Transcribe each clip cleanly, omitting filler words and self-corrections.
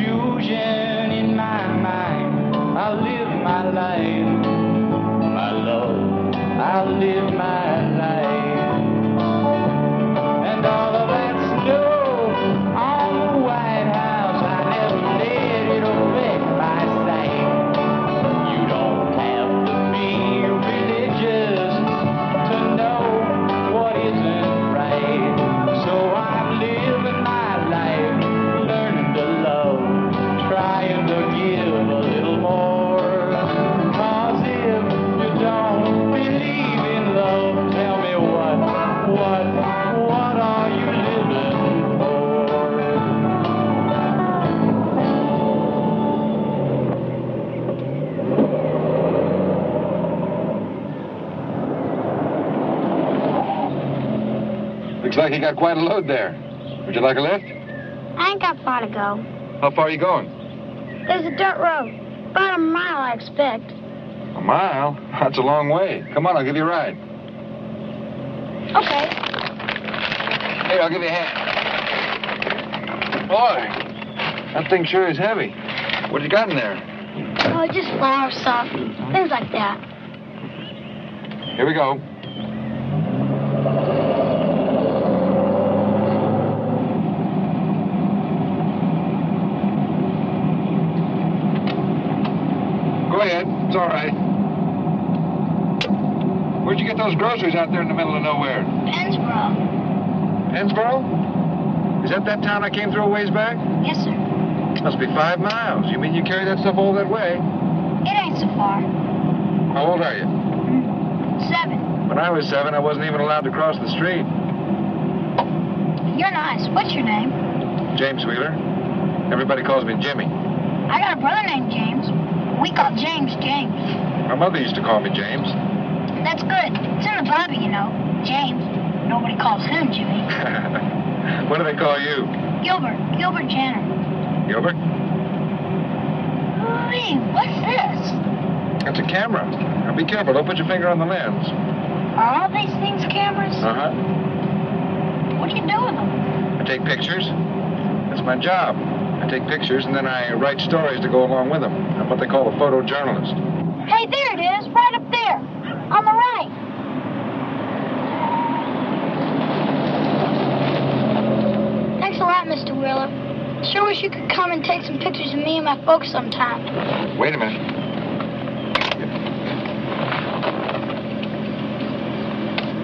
confusion in my mind. I'll live my life, my love, I'll live my life. And all of that snow on the White House, I never let it affect my sight. You don't have to be religious to know what isn't right. So I'm living my life, learning to love, trying to give a little more. 'Cause if you don't believe in love, tell me what are you living for? Looks like you got quite a load there. Would you like a lift? I ain't got far to go. How far are you going? There's a dirt road. About a mile, I expect. A mile? That's a long way. Come on, I'll give you a ride. Okay. Here, I'll give you a hand. Boy, that thing sure is heavy. What have you got in there? Oh, just flour, stuff, things like that. Here we go. Go ahead. It's all right. Where'd you get those groceries out there in the middle of nowhere? Pennsboro. Pennsboro? Is that town I came through a ways back? Yes, sir. Must be 5 miles. You mean you carry that stuff all that way? It ain't so far. How old are you? 7. When I was 7, I wasn't even allowed to cross the street. You're nice. What's your name? James Wheeler. Everybody calls me Jimmy. I got a brother named James. We call James James. My mother used to call me James. That's good. It's in the Bible, you know. James. Nobody calls him Jimmy. What do they call you? Gilbert. Gilbert Jenner. Gilbert? Hey, what's this? That's a camera. Now be careful. Don't put your finger on the lens. Are all these things cameras? Uh-huh. What do you do with them? I take pictures. That's my job. I take pictures and then I write stories to go along with them. I'm what they call a photojournalist. Hey, there it is. Right up there. On the right. Thanks a lot, Mr. Wheeler. Sure wish you could come and take some pictures of me and my folks sometime. Wait a minute.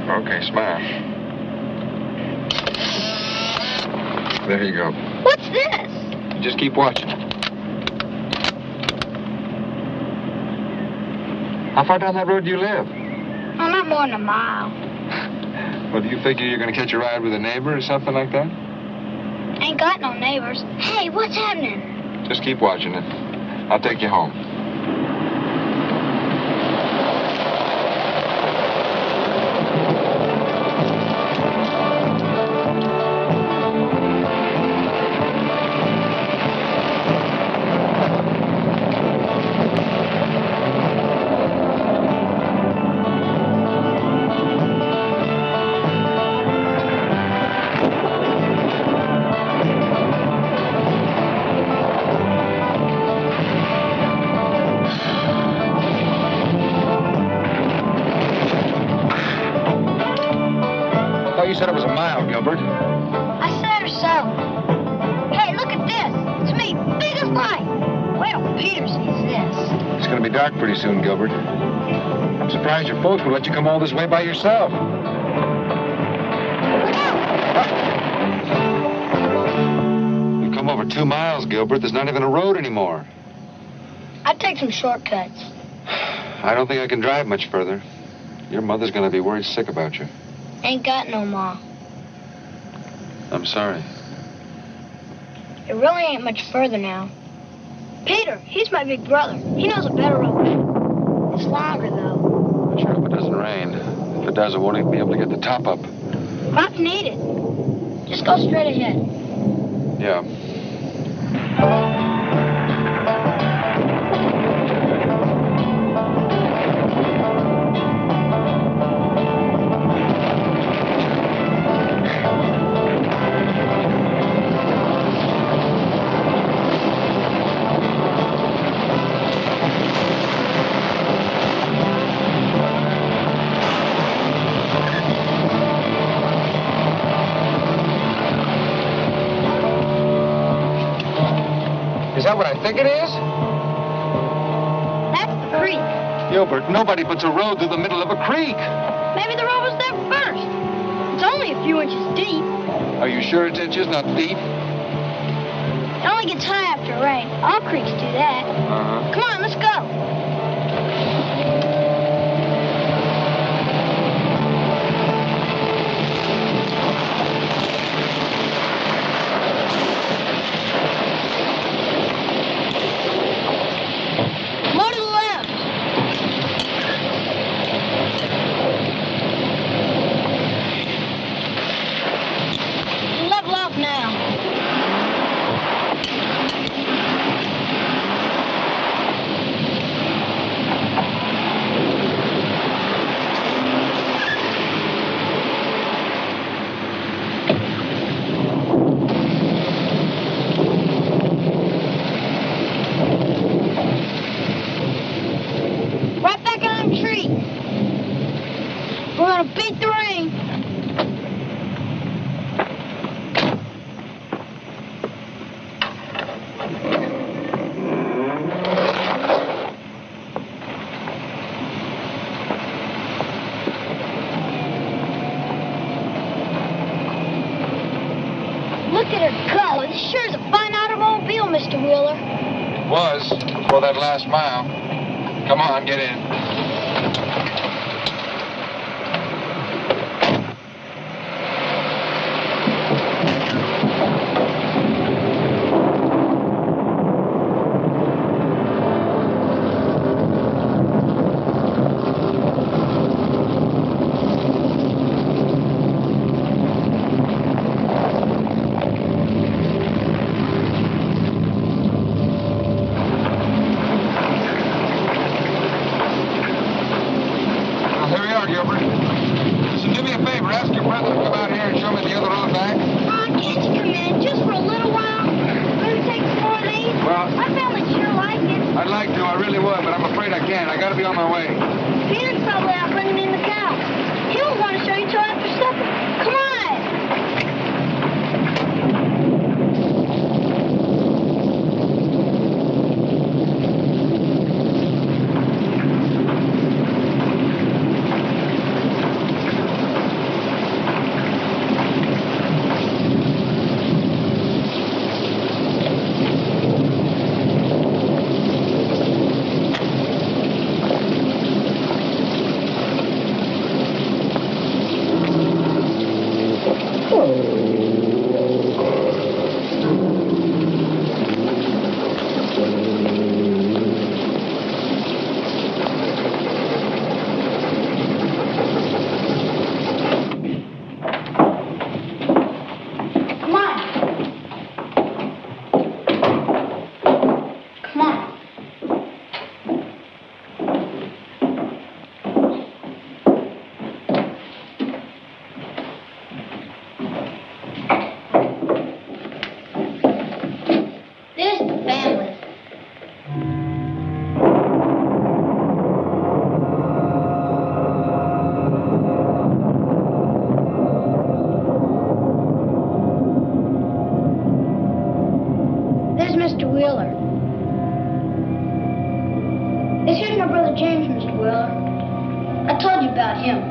Okay, smile. There you go. What's this? Just keep watching. How far down that road do you live? Oh, not more than a mile. Well, do you figure you're going to catch a ride with a neighbor or something like that? Ain't got no neighbors. Hey, what's happening? Just keep watching it. I'll take you home. You said it was a mile, Gilbert. I said or so. Hey, look at this. It's me, big as light. Wait till Peter sees this. It's going to be dark pretty soon, Gilbert. I'm surprised your folks would let you come all this way by yourself. Look out! We've come over 2 miles, Gilbert. There's not even a road anymore. I'd take some shortcuts. I don't think I can drive much further. Your mother's going to be worried sick about you. Ain't got no ma. I'm sorry. It really ain't much further now. Peter, he's my big brother. He knows a better road. It's longer, though. I sure hope it doesn't rain. If it does, I won't even be able to get the top up. Crops need it. Just go straight ahead. Yeah. Is that what I think it is? That's the creek. Gilbert, nobody puts a road through the middle of a creek. Maybe the road was there first. It's only a few inches deep. Are you sure it's inches, not deep? It only gets high after rain. All creeks do that. Uh-huh. Come on, let's go. More to the left. Level off now. Right back on the tree. We're gonna beat the rain. Look at her go. This sure is a fine automobile, Mr. Wheeler. It was, before that last mile. Come on, get in. Gilbert. So do me a favor, ask your brother to come out here and show me the other road back. Can't you come in just for a little while? Gonna take some more of these? Well, I family'd sure like it. I'd like to, I really would, but I'm afraid I can't. I gotta be on my way. Peter's probably out bringing in the cows. He won't want to show you till after supper. Come on!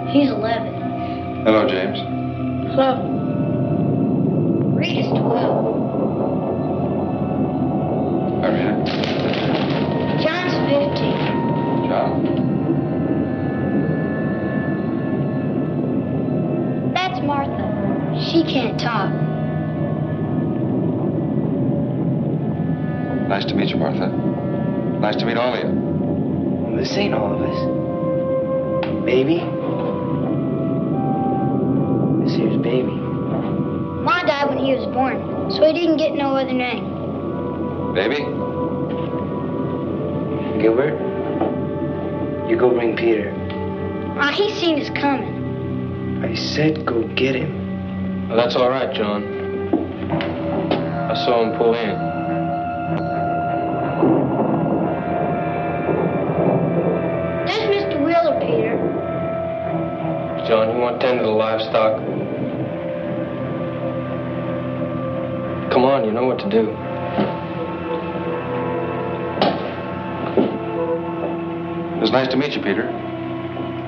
He's 11. Hello, James. Hello. Read us to Will. Irina. John's 15. John? That's Martha. She can't talk. Nice to meet you, Martha. Nice to meet all of you. Well, this ain't all of us. Baby? This here's Baby. Ma died when he was born, so he didn't get no other name. Baby? Gilbert? You go bring Peter. Ma, he's seen us coming. I said go get him. Well, that's all right, John. I saw him pull in. There's Mr. Wheeler, Peter. John, you want to tend to the livestock? Come on, you know what to do. was nice to meet you, Peter.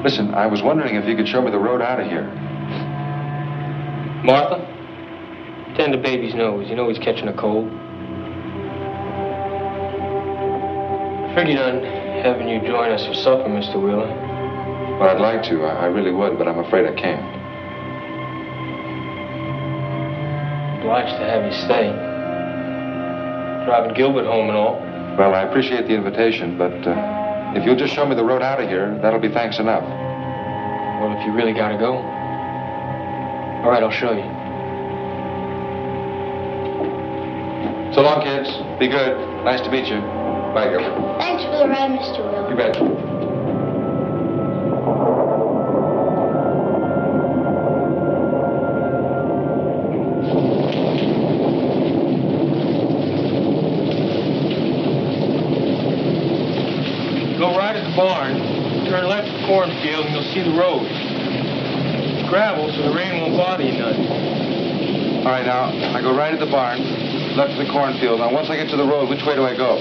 Listen, I was wondering if you could show me the road out of here. Martha, tend the baby's nose. You know he's catching a cold. I figured on having you join us for supper, Mr. Wheeler. Well, I'd like to. I really would, but I'm afraid I can't. Obliged to have you stay. Driving Gilbert home and all. Well, I appreciate the invitation, but if you'll just show me the road out of here, that'll be thanks enough. Well, if you really gotta go. All right, I'll show you. So long, kids. Be good. Nice to meet you. Bye, Gilbert. Thanks for the ride, Mr. Wheeler. You bet. Go right at the barn, turn left at the cornfield, and you'll see the road. It's gravel, so the rain won't bother you none. All right, now, I go right at the barn, left to the cornfield. Now, once I get to the road, which way do I go?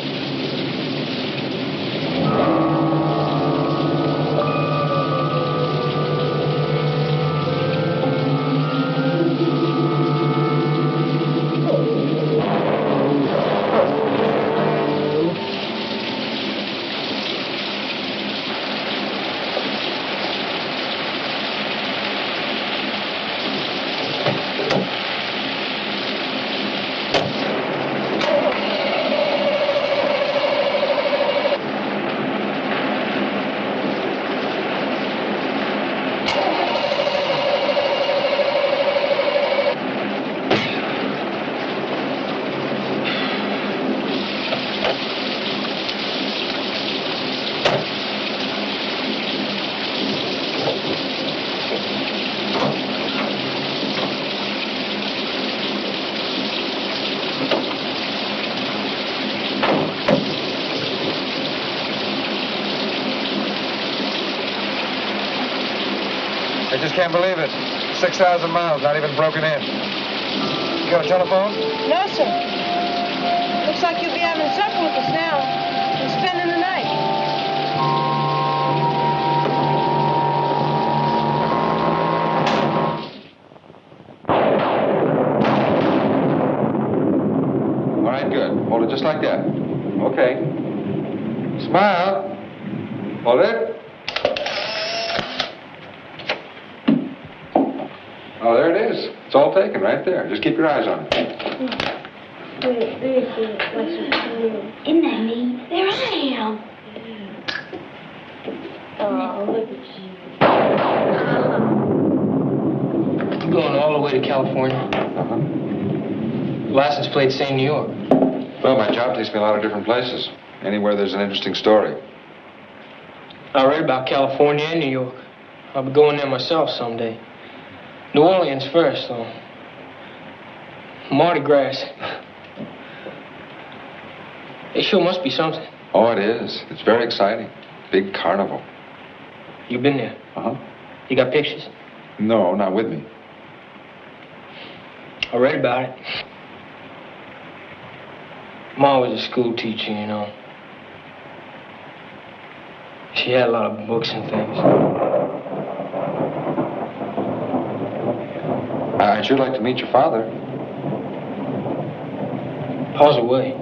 I just can't believe it. 6,000 miles, not even broken in. You got a telephone? No, sir. Looks like you'll be having supper with us now and spending the night. All right, good. Hold it just like that. Okay. Smile. Hold it. Oh, there it is. It's all taken right there. Just keep your eyes on it. Isn't that neat? There I am. Oh, look at you. I'm going all the way to California. Uh-huh. License plate saying New York. Well, my job takes me a lot of different places. Anywhere there's an interesting story. I read about California and New York. I'll be going there myself someday. New Orleans first, though. Mardi Gras. It sure must be something. Oh, it is. It's very exciting. Big carnival. You been there? Uh-huh. You got pictures? No, not with me. I read about it. Ma was a school teacher, you know. She had a lot of books and things. I'd sure like to meet your father. Pa's away.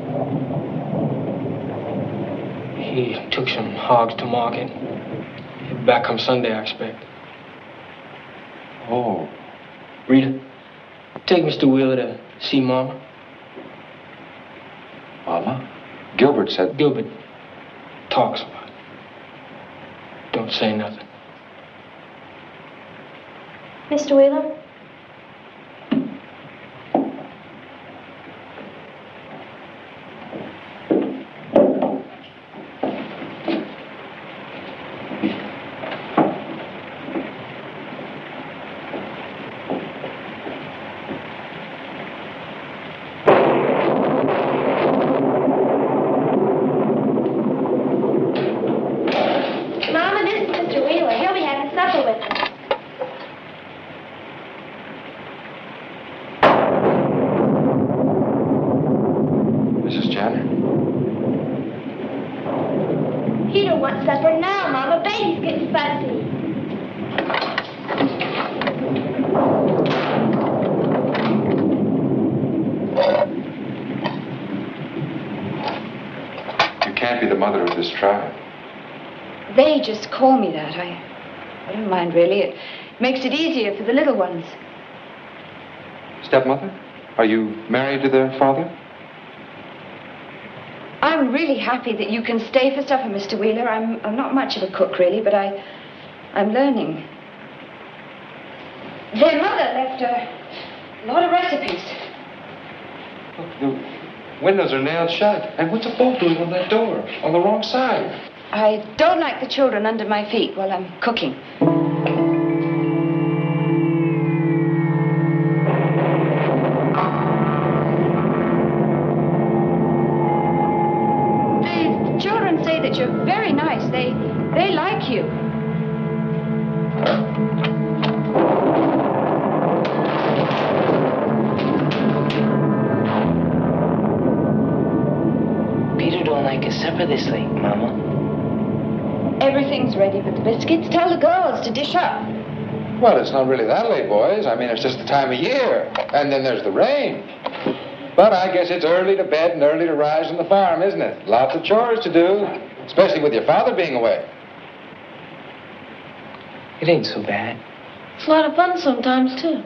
He took some hogs to market. He'll be back come Sunday, I expect. Oh. Rita, take Mr. Wheeler to see Mama. Mama? Gilbert said... Gilbert talks a lot. Don't say nothing. Mr. Wheeler? Peter wants supper now, Patsy. You can't be the mother of this tribe. They just call me that. I don't mind, really. It makes it easier for the little ones. Stepmother? Are you married to their father? I'm really happy that you can stay for supper, Mr. Wheeler. I'm not much of a cook, really, but I'm learning. Their mother left a lot of recipes. Look, the windows are nailed shut. And what's a bolt doing on that door? On the wrong side. I don't like the children under my feet while I'm cooking. The children say that you're very nice. They like you. Peter don't like his supper this late, Mama. Everything's ready but the biscuits. Tell the girls to dish up. Well, it's not really that late, boys. I mean, it's just the time of year. And then there's the rain. But I guess it's early to bed and early to rise on the farm, isn't it? Lots of chores to do, especially with your father being away. It ain't so bad. It's a lot of fun sometimes, too.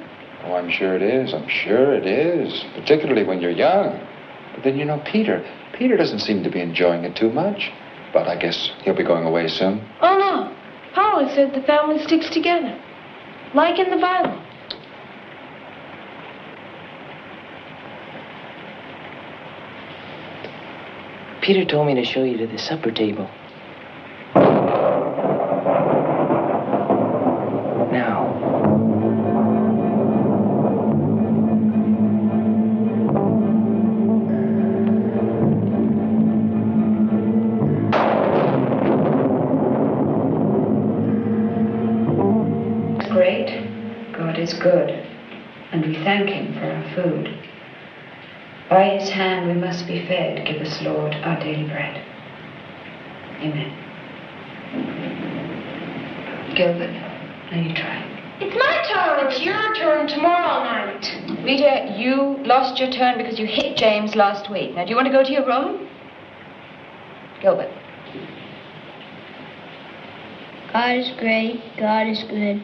Oh, I'm sure it is. I'm sure it is. Particularly when you're young. But then, you know, Peter doesn't seem to be enjoying it too much. But I guess he'll be going away soon. Oh, no. Polly said the family sticks together. Like in the Bible. Peter told me to show you to the supper table. Now. Great. God is good, and we thank him for our food. By his hand we must be fed. Give us, Lord, our daily bread. Amen. Gilbert, now you try. It's my turn. It's your turn tomorrow night. Rita, you lost your turn because you hit James last week. Now, do you want to go to your room? Gilbert. God is great, God is good,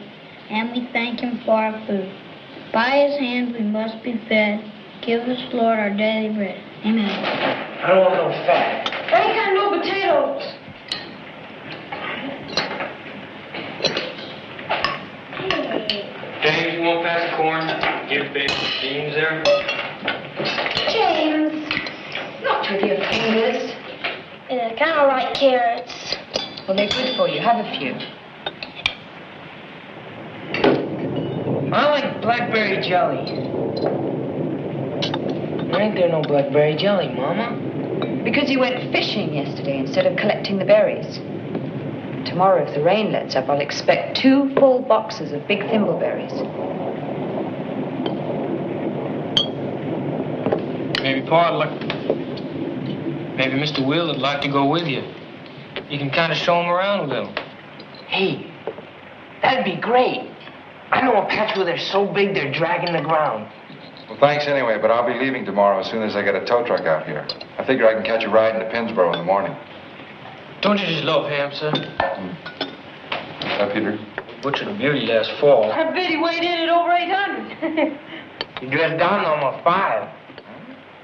and we thank him for our food. By his hand we must be fed. Give us, Lord, our daily bread. Amen. I don't want no fat. I ain't got no potatoes. James, you want pass the corn? Give baby beans there. James, not with your fingers. Yeah, kind of like carrots. Well, they're good for you. Have a few. I like blackberry jelly. There ain't there no blackberry jelly, Mama? Because you went fishing yesterday instead of collecting the berries. Tomorrow, if the rain lets up, I'll expect 2 full boxes of big thimbleberries. Maybe maybe Mr. Will would like to go with you. You can kind of show him around a little. Hey, that'd be great. I know a patch where they're so big they're dragging the ground. Well, thanks anyway, but I'll be leaving tomorrow as soon as I get a tow truck out here. I figure I can catch a ride into Pinsboro in the morning. Don't you just love ham, sir? Peter? Butchered a beauty last fall. I bet he weighed in at over 800. You dressed down on my 5.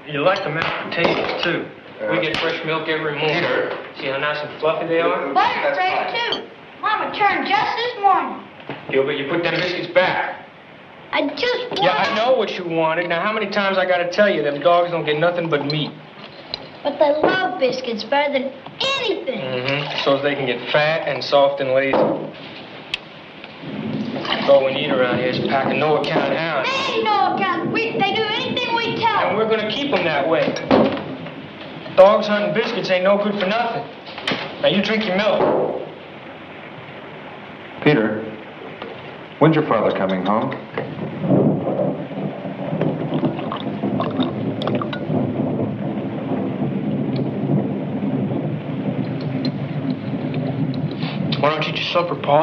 You like the mashed potatoes, too. We get fresh milk every morning. Peter. See how nice and fluffy they are? Butter's fresh, too. Mama turned just this morning. Gilbert, you put them biscuits back. I just want... Yeah, I know what you wanted. Now, how many times I gotta tell you, them dogs don't get nothing but meat. But they love biscuits better than anything. Mm-hmm. So they can get fat and soft and lazy. All we need around here is a pack of no-account hounds. They ain't no account. They do anything we tell And them. we're gonna keep them that way. Dogs hunting biscuits ain't no good for nothing. Now, you drink your milk. Peter, when's your father coming home? Why don't you eat your supper, Pa?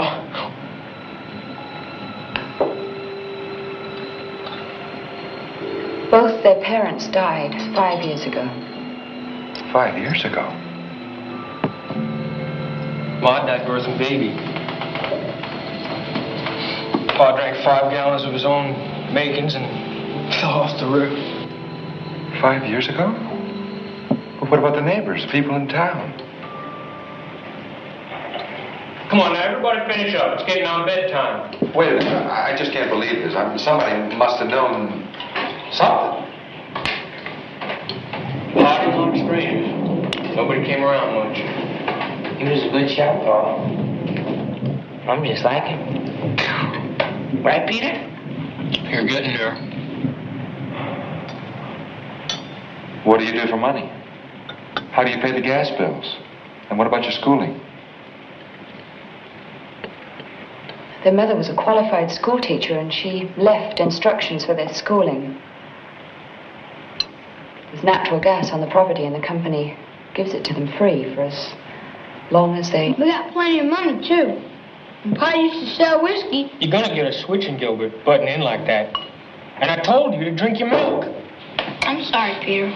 Both their parents died 5 years ago. 5 years ago? Ma died birthing baby. Pa drank 5 gallons of his own makings and fell off the roof. 5 years ago? But what about the neighbors, people in town? Come on now, everybody finish up. It's getting on bedtime. Wait a minute. I just can't believe this. Somebody must have known something. Pa didn't want strangers. Nobody came around much. He was a good shot, Pa. I'm just like him. Right, Peter? You're getting there. What do you do for money? How do you pay the gas bills? And what about your schooling? Their mother was a qualified school teacher, and she left instructions for their schooling. There's natural gas on the property, and the company gives it to them free for as long as they... We got plenty of money, too. And Pa used to sell whiskey. You're gonna get a switching, Gilbert, butting in like that. And I told you to drink your milk. I'm sorry, Peter.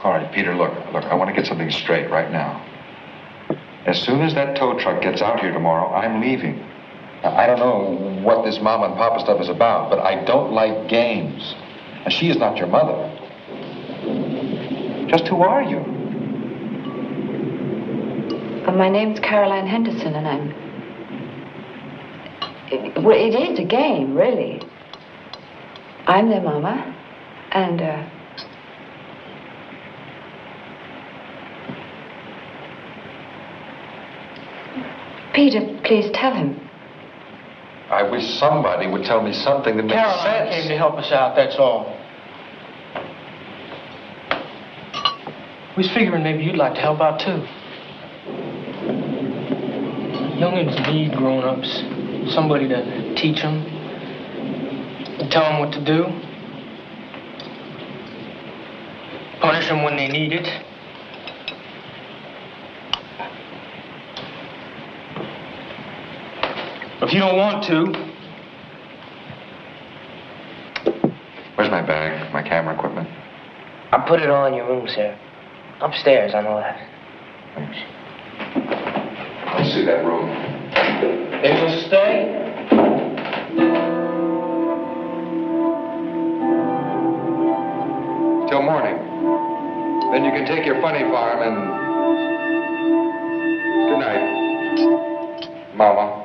All right, Peter, look, I want to get something straight right now. As soon as that tow truck gets out here tomorrow, I'm leaving. Now, I don't know what this mama and papa stuff is about, but I don't like games. And she is not your mother. Just who are you? My name's Caroline Henderson, and I'm... Well, it is a game, really. I'm their mama, and, Peter, please tell him. I wish somebody would tell me something that makes Caroline sense. came to help us out, that's all. We was figuring maybe you'd like to help out, too. Youngins need grown-ups. Somebody to teach them, and tell them what to do. Punish them when they need it. If you don't want to... Where's my bag, my camera equipment? I put it all in your room, sir. Upstairs, I know that. Thanks. Let's see that room. They will stay? Till morning. Then you can take your funny farm and... Good night, Mama.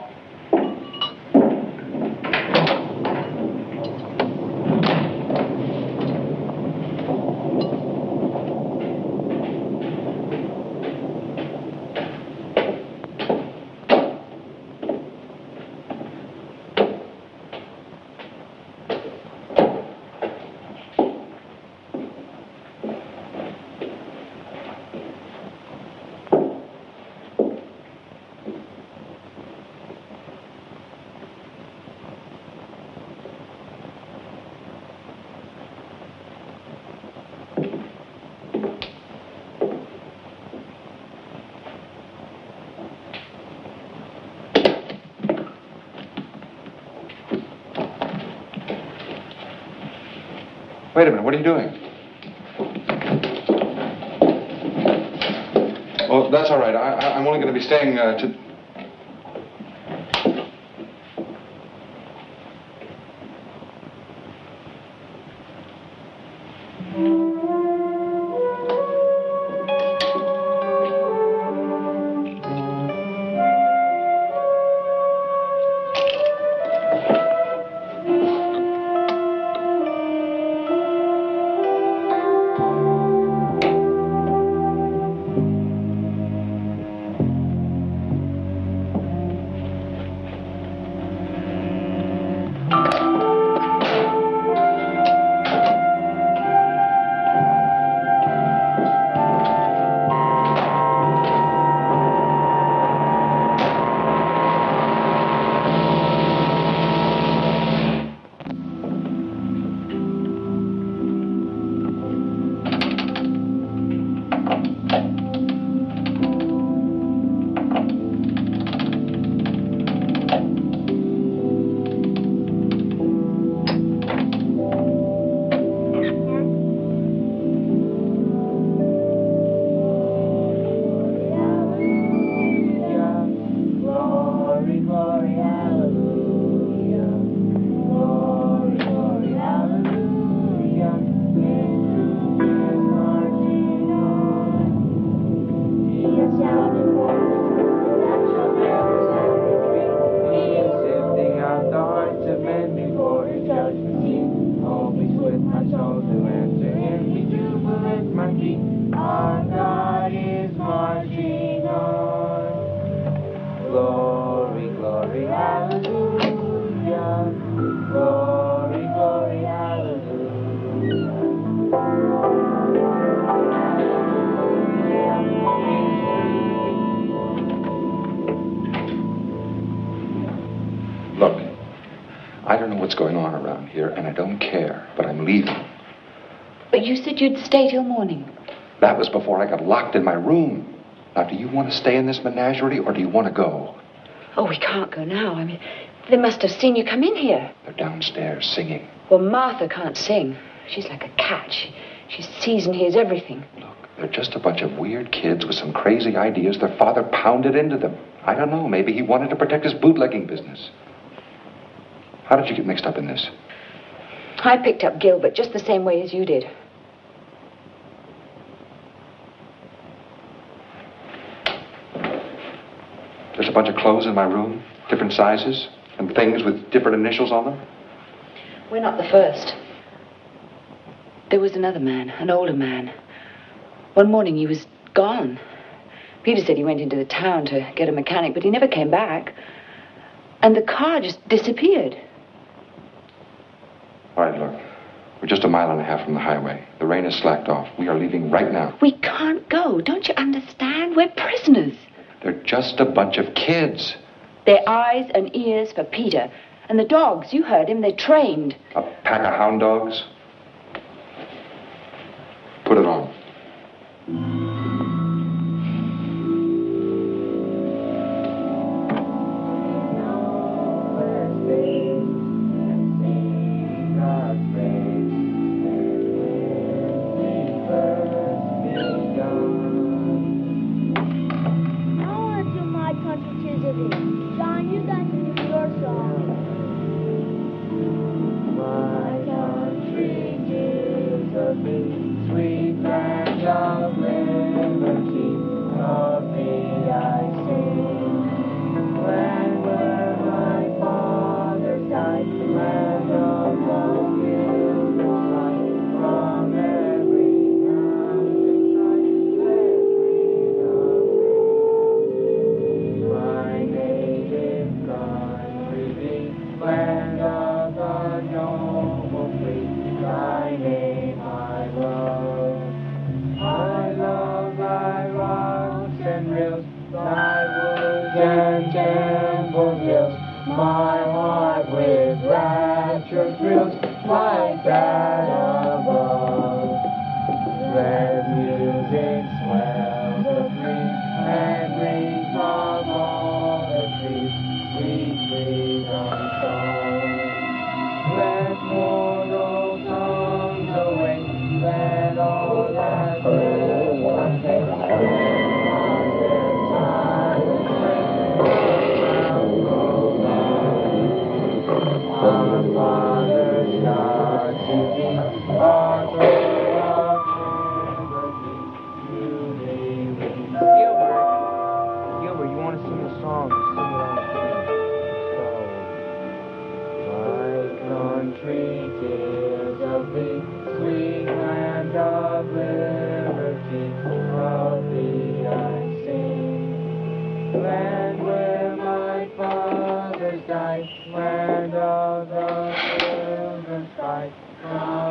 Wait a minute, what are you doing? Oh, that's all right. I'm only going to be staying to... don't know what's going on around here, and I don't care, but I'm leaving. But you said you'd stay till morning. That was before I got locked in my room. Now, do you want to stay in this menagerie, or do you want to go? Oh, we can't go now. I mean, they must have seen you come in here. They're downstairs singing. Well, Martha can't sing. She's like a cat. She sees and hears everything. Look, they're just a bunch of weird kids with some crazy ideas their father pounded into them. I don't know, maybe he wanted to protect his bootlegging business. How did you get mixed up in this? I picked up Gilbert just the same way as you did. There's a bunch of clothes in my room, different sizes, and things with different initials on them. We're not the first. There was another man, an older man. One morning he was gone. Peter said he went into the town to get a mechanic, but he never came back. And the car just disappeared. All right, look. We're just a mile and a half from the highway. The rain has slacked off. We are leaving right now. We can't go. Don't you understand? We're prisoners. They're just a bunch of kids. They're eyes and ears for Peter. And the dogs, you heard him, they're trained. A pack of hound dogs? Put it on.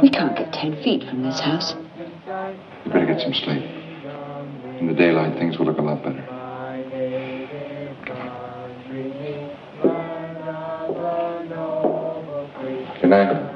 We can't get 10 feet from this house. You better get some sleep. In the daylight, things will look a lot better. Good night.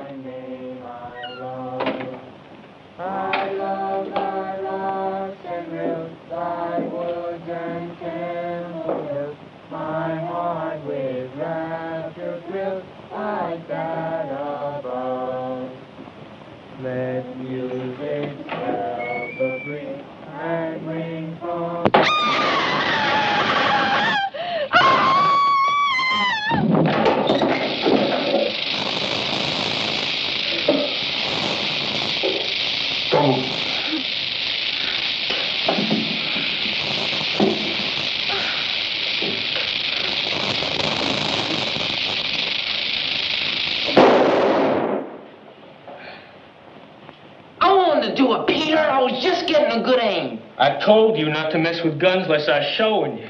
I told you not to mess with guns unless I was showing you.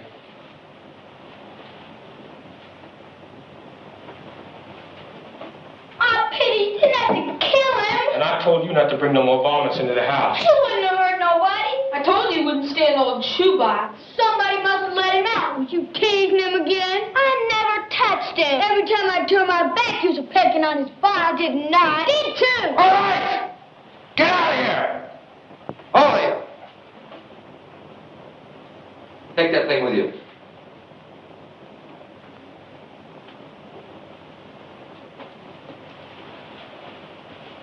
Oh, Pete, didn't have to kill him. And I told you not to bring no more varmints into the house. You wouldn't have hurt nobody. I told you he wouldn't stay in the old shoebox. Somebody must have let him out. Was you teasing him again? I never touched stand. Every time I turn my back, you was pecking on his fire, didn't I? I did too. All right! Get out of here! All of you! Take that thing with you.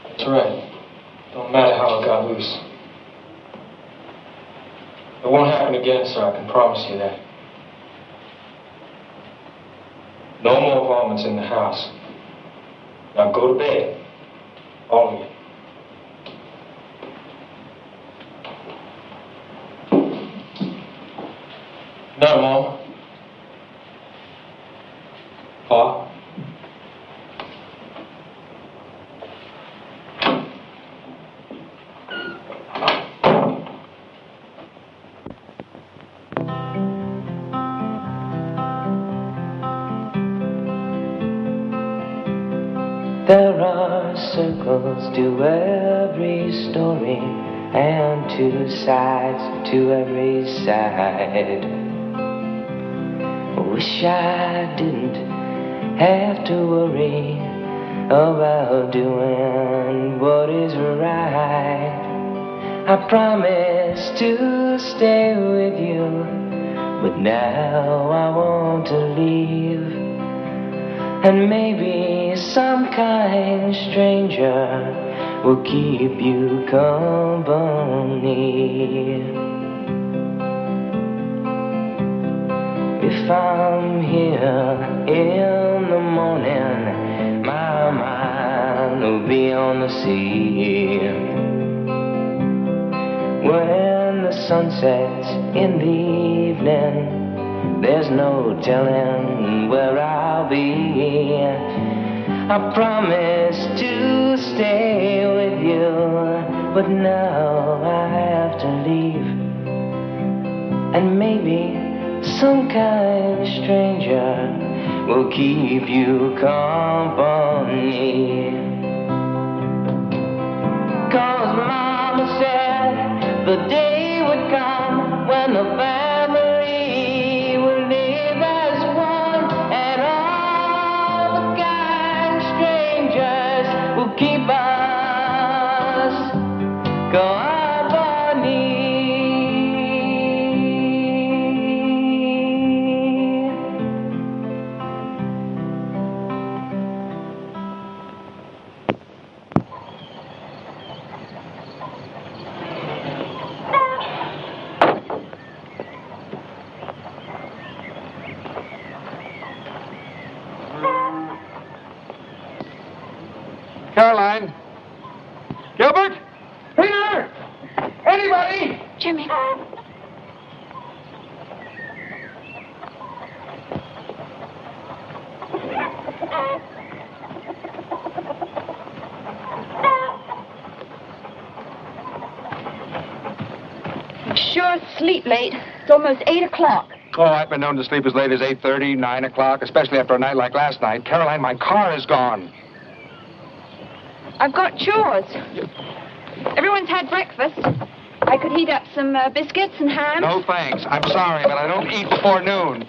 That's right. Don't matter how it got loose. It won't happen again, sir, I can promise you that. No more varmints in the house. Now go to bed. All of you. No, Mom. Pa. There are circles to every story and two sides to every side. Wish I didn't have to worry about doing what is right. I promised to stay with you, but now I want to leave. And maybe some kind stranger will keep you company. If I'm here in the morning, my mind will be on the sea. When the sun sets in the evening, there's no telling where I'll be. I promised to stay with you, but now I have to leave. And maybe some kind stranger will keep you company. 'Cause Mama said the day would come when the family will live as one, and all the kind strangers will keep us company. Caroline? Gilbert? Peter? Anybody? Jimmy. You sure sleep late. It's almost 8 o'clock. Oh, I've been known to sleep as late as 8:30, 9 o'clock, especially after a night like last night. Caroline, my car is gone. I've got chores. Everyone's had breakfast. I could heat up some biscuits and ham. No thanks. I'm sorry, but I don't eat before noon.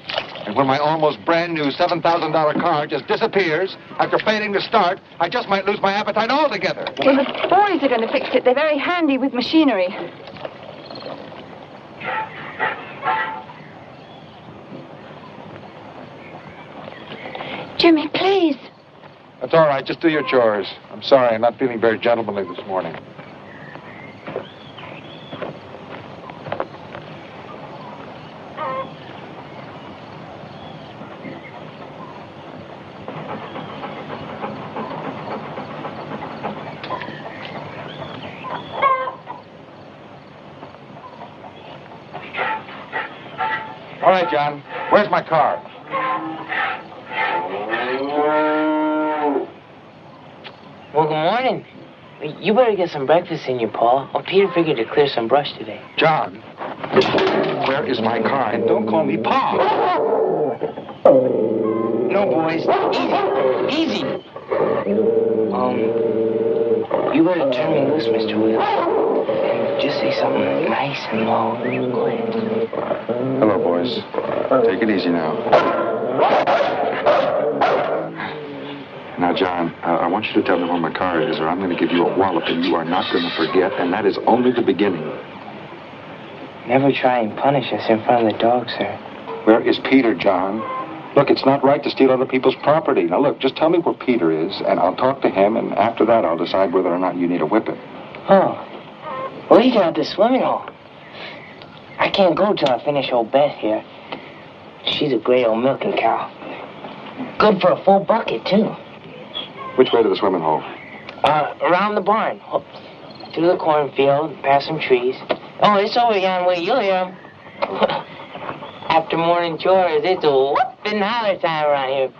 And when my almost brand new $7,000 car just disappears after failing to start, I just might lose my appetite altogether. Well, the boys are going to fix it. They're very handy with machinery. Jimmy, please. That's all right. Just do your chores. I'm sorry. I'm not feeling very gentlemanly this morning. All right, John. Where's my car? Well, good morning. You better get some breakfast in you, Paul. Oh, Peter figured to clear some brush today. John, where is my car? And don't call me Pa. No, boys. Easy. Easy. You better turn me loose, Mr. Will. And just say something nice and low. Go ahead. Hello, boys. Take it easy now. Now, John, I want you to tell me where my car is, or I'm going to give you a walloping you are not going to forget, and that is only the beginning. Never try and punish us in front of the dog, sir. Where is Peter, John? Look, it's not right to steal other people's property. Now, look, just tell me where Peter is, and I'll talk to him, and after that, I'll decide whether or not you need a whipping. Oh. Well, he's down at the swimming hole. I can't go till I finish old Beth here. She's a gray old milking cow. Good for a full bucket, too. Which way to the swimming hole? Around the barn. Through the cornfield, past some trees. Oh, it's over yon way. You'll hear him. After morning chores, it's a whoop and holler time around here.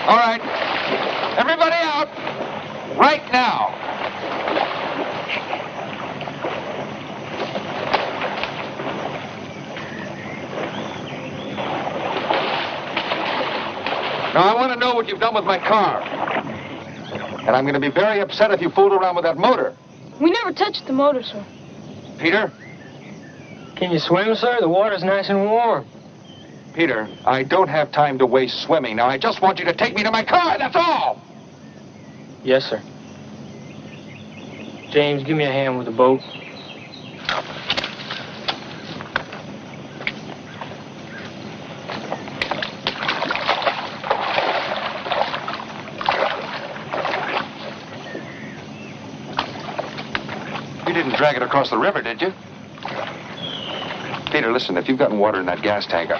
All right. Everybody out. Right now. Now, I want to know what you've done with my car. And I'm going to be very upset if you fooled around with that motor. We never touched the motor, sir. Peter? Can you swim, sir? The water's nice and warm. Peter, I don't have time to waste swimming. Now, I just want you to take me to my car, that's all! Yes, sir. James, give me a hand with the boat. You didn't drag it across the river, did you? Peter, listen, if you've gotten water in that gas tank,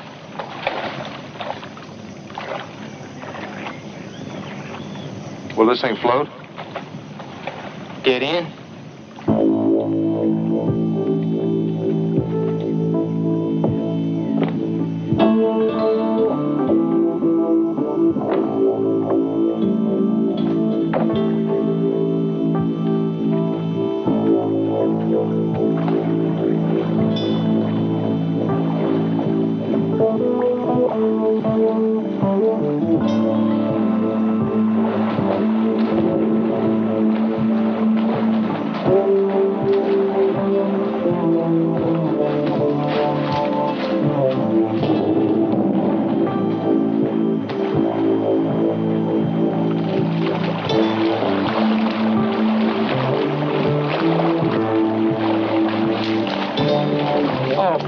will this thing float? Get in.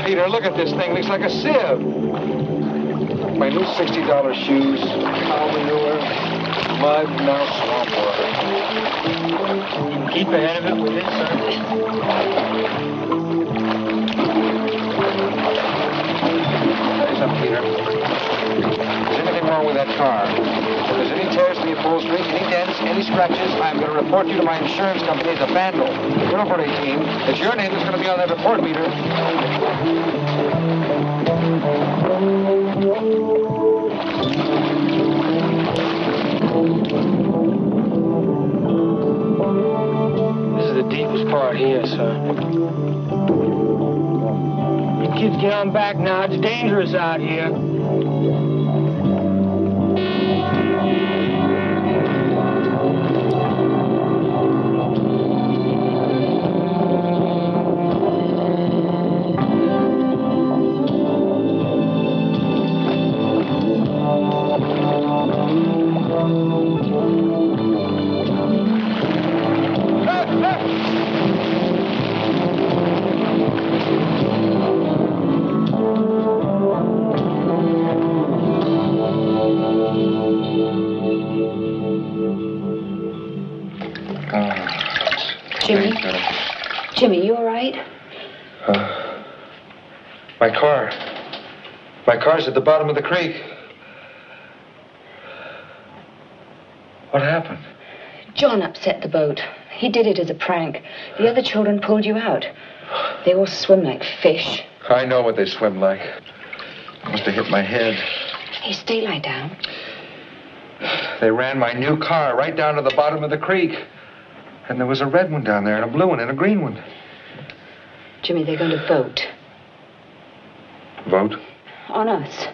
Peter, look at this thing. Looks like a sieve. My new $60 shoes, cow manure, mud, no swamp water. You can keep ahead of it with this, sir. Say something, Peter. Is anything wrong with that car? If there's any tears in the upholstery, any dents, any scratches, I'm going to report you to my insurance company as a vandal. You're over 18. It's your name that's going to be on that report, Peter. This is the deepest part here, sir. You kids get on back now. It's dangerous out here. Jimmy, you all right? My car. My car's at the bottom of the creek. What happened? John upset the boat. He did it as a prank. The other children pulled you out. They all swim like fish. I know what they swim like. Must have hit my head. Hey, stay lie down. They ran my new car right down to the bottom of the creek. And there was a red one down there, and a blue one, and a green one. Jimmy, they're going to vote. Vote? On us.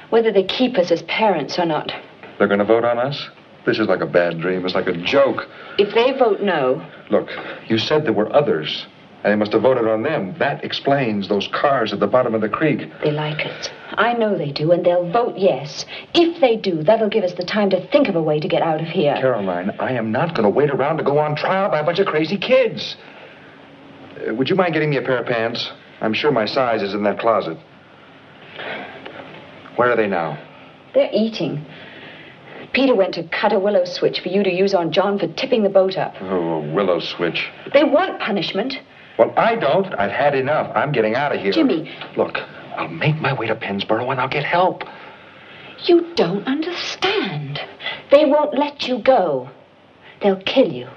Whether they keep us as parents or not. They're going to vote on us? This is like a bad dream. It's like a joke. If they vote no... Look, you said there were others, and they must have voted on them. That explains those cars at the bottom of the creek. They like us. I know they do, and they'll vote yes. If they do, that'll give us the time to think of a way to get out of here. Caroline, I am not going to wait around to go on trial by a bunch of crazy kids. Would you mind getting me a pair of pants? I'm sure my size is in that closet. Where are they now? They're eating. Peter went to cut a willow switch for you to use on John for tipping the boat up. Oh, a willow switch. They want punishment. Well, I don't. I've had enough. I'm getting out of here. Jimmy. Look, I'll make my way to Pennsboro and I'll get help. You don't understand. They won't let you go. They'll kill you.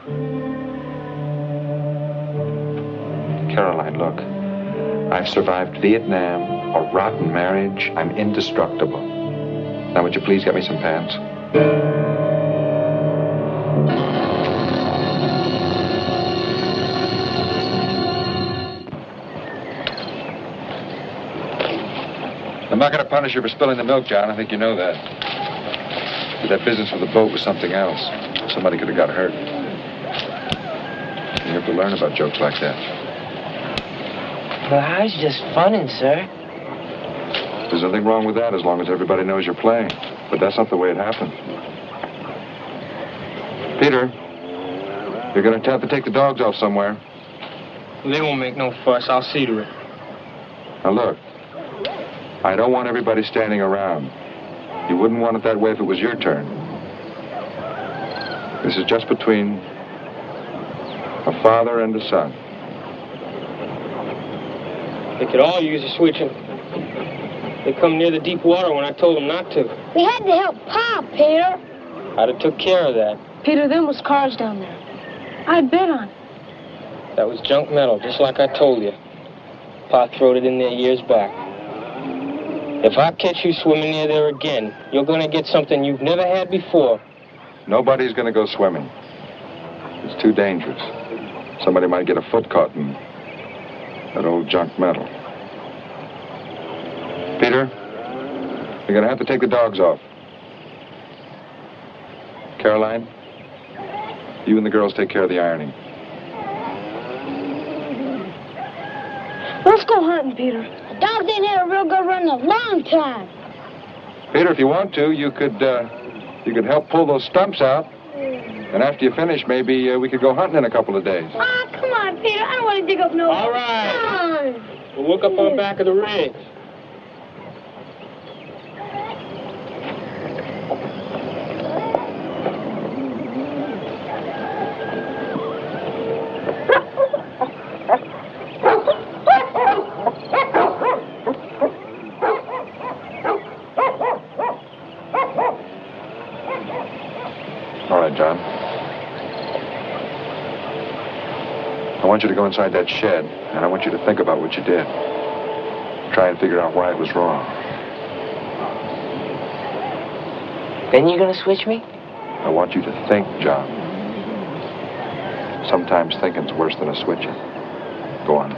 Caroline, look. I've survived Vietnam, a rotten marriage. I'm indestructible. Now, would you please get me some pants? I'm not going to punish you for spilling the milk, John. I think you know that. But that business with the boat was something else. Somebody could have got hurt. You have to learn about jokes like that. Well, I was just funning, sir. There's nothing wrong with that as long as everybody knows you're playing. But that's not the way it happened. Peter, you're going to have to take the dogs off somewhere. They won't make no fuss. I'll see to it. Now, look. I don't want everybody standing around. You wouldn't want it that way if it was your turn. This is just between a father and a son. They could all use a switching. They come near the deep water when I told them not to. We had to help Pa, Peter. I'd have took care of that. Peter, them was cars down there. I bet on it. That was junk metal, just like I told you. Pa throwed it in there years back. If I catch you swimming near there again, you're going to get something you've never had before. Nobody's going to go swimming. It's too dangerous. Somebody might get a foot caught in that old junk metal. Peter, you're going to have to take the dogs off. Caroline, you and the girls take care of the ironing. Let's go hunting, Peter. The dogs ain't had a real good run in a long time. Peter, if you want to, you could help pull those stumps out. And after you finish, maybe we could go hunting in a couple of days. Ah, come on, Peter. I don't want to dig up no... All right. Come on. We'll look up on back of the ridge. All right, John. I want you to go inside that shed, and I want you to think about what you did. Try and figure out why it was wrong. Then you're gonna switch me? I want you to think, John. Sometimes thinking's worse than a switching. Go on.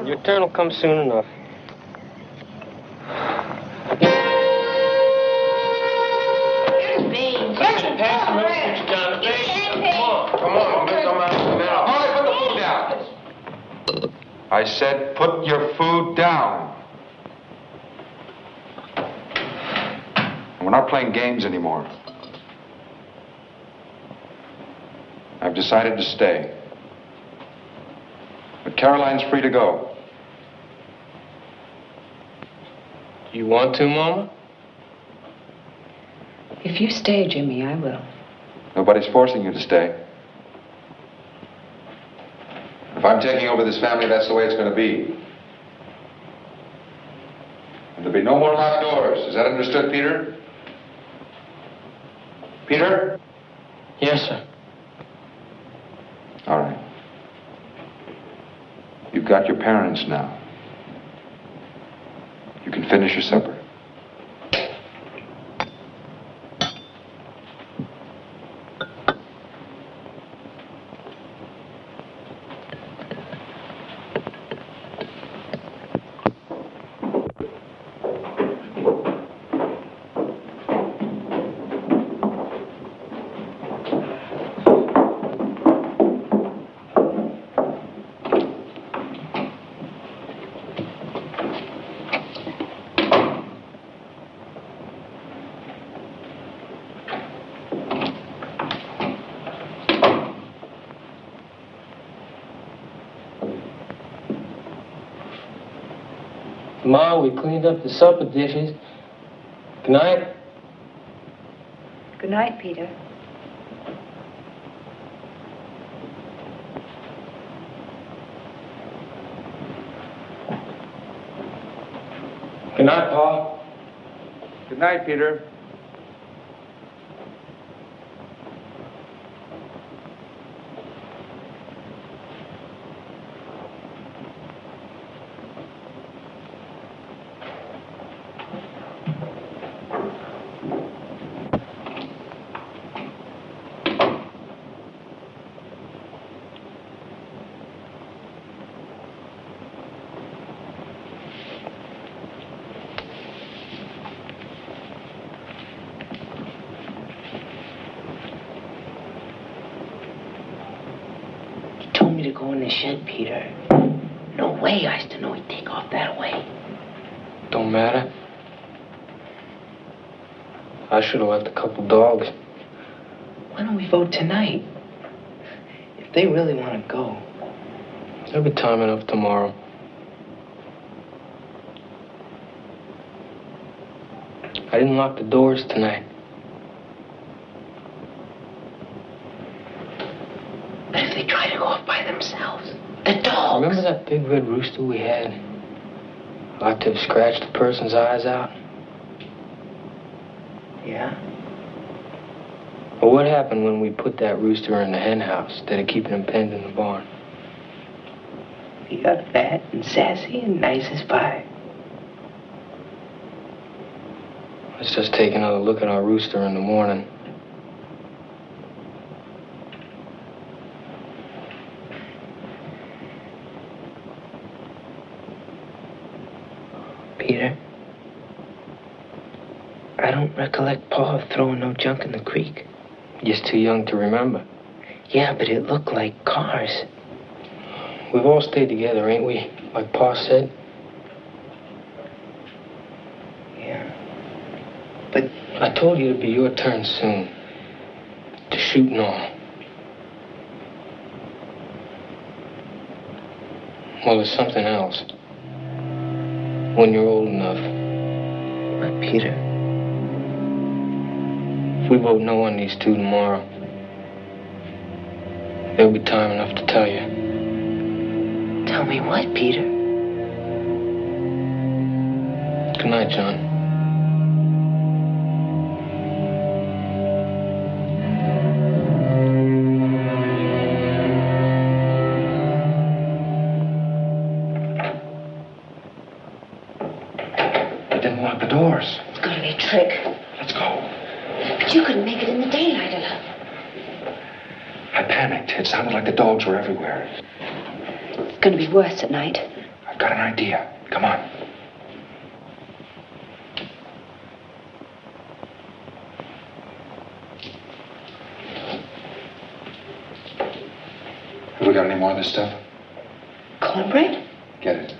Your turn will come soon enough. I said, put your food down. We're not playing games anymore. I've decided to stay. But Caroline's free to go. You want to, Mama? If you stay, Jimmy, I will. Nobody's forcing you to stay. If I'm taking over this family, that's the way it's going to be. And there'll be no more locked doors. Is that understood, Peter? Peter? Yes, sir. All right. You've got your parents now. You can finish your supper. Ma, we cleaned up the supper dishes. Good night. Good night, Peter. Good night, Pa. Good night, Peter. go in the shed, Peter. No way I used to know he'd take off that way. Don't matter. I should have left a couple dogs. Why don't we vote tonight? If they really want to go. There'll be time enough tomorrow. I didn't lock the doors tonight. But if they try to go off by themselves, the dogs. Remember that big red rooster we had? Like to have scratched a person's eyes out? Yeah? Well, what happened when we put that rooster in the hen house instead of keeping him penned in the barn? He got fat and sassy and nice as pie. Let's just take another look at our rooster in the morning. Peter, I don't recollect Pa throwing no junk in the creek. Just too young to remember. Yeah, but it looked like cars. We've all stayed together, ain't we? Like Pa said. Yeah. But I told you it'd be your turn soon. To shoot and all. Well, there's something else. When you're old enough. What, Peter? If we vote no on these two tomorrow, there'll be time enough to tell you. Tell me what, Peter? Good night, John. They didn't lock the doors. It's got to be a trick. Let's go. But you couldn't make it in the daylight alone. I panicked. It sounded like the dogs were everywhere. It's going to be worse at night. I've got an idea. Come on. Have we got any more of this stuff? Cornbread? Get it.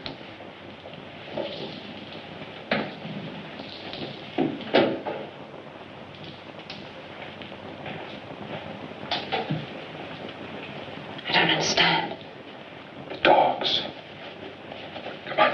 I don't understand. The dogs. Come on.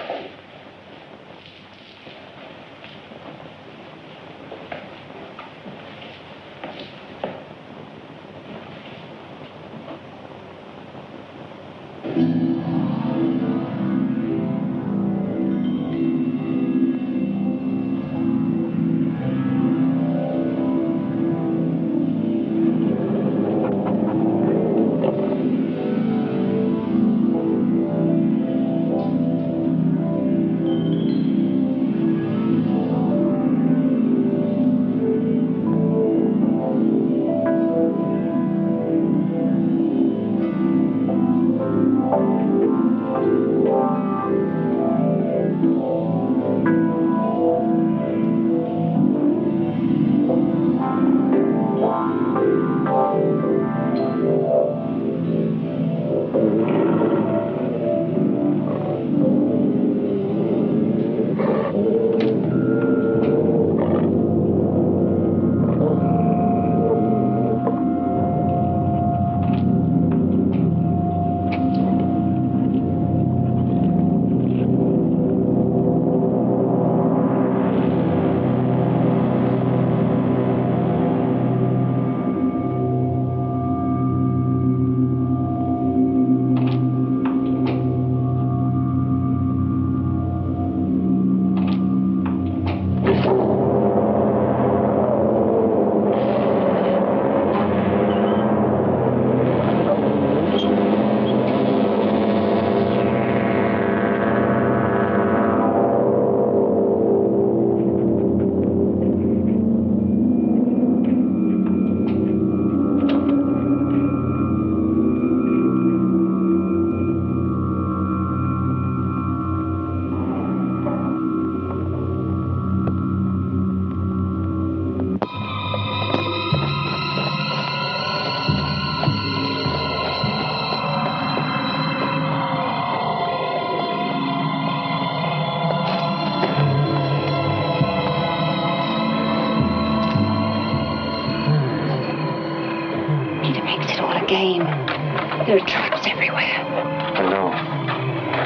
game. There are traps everywhere. I know.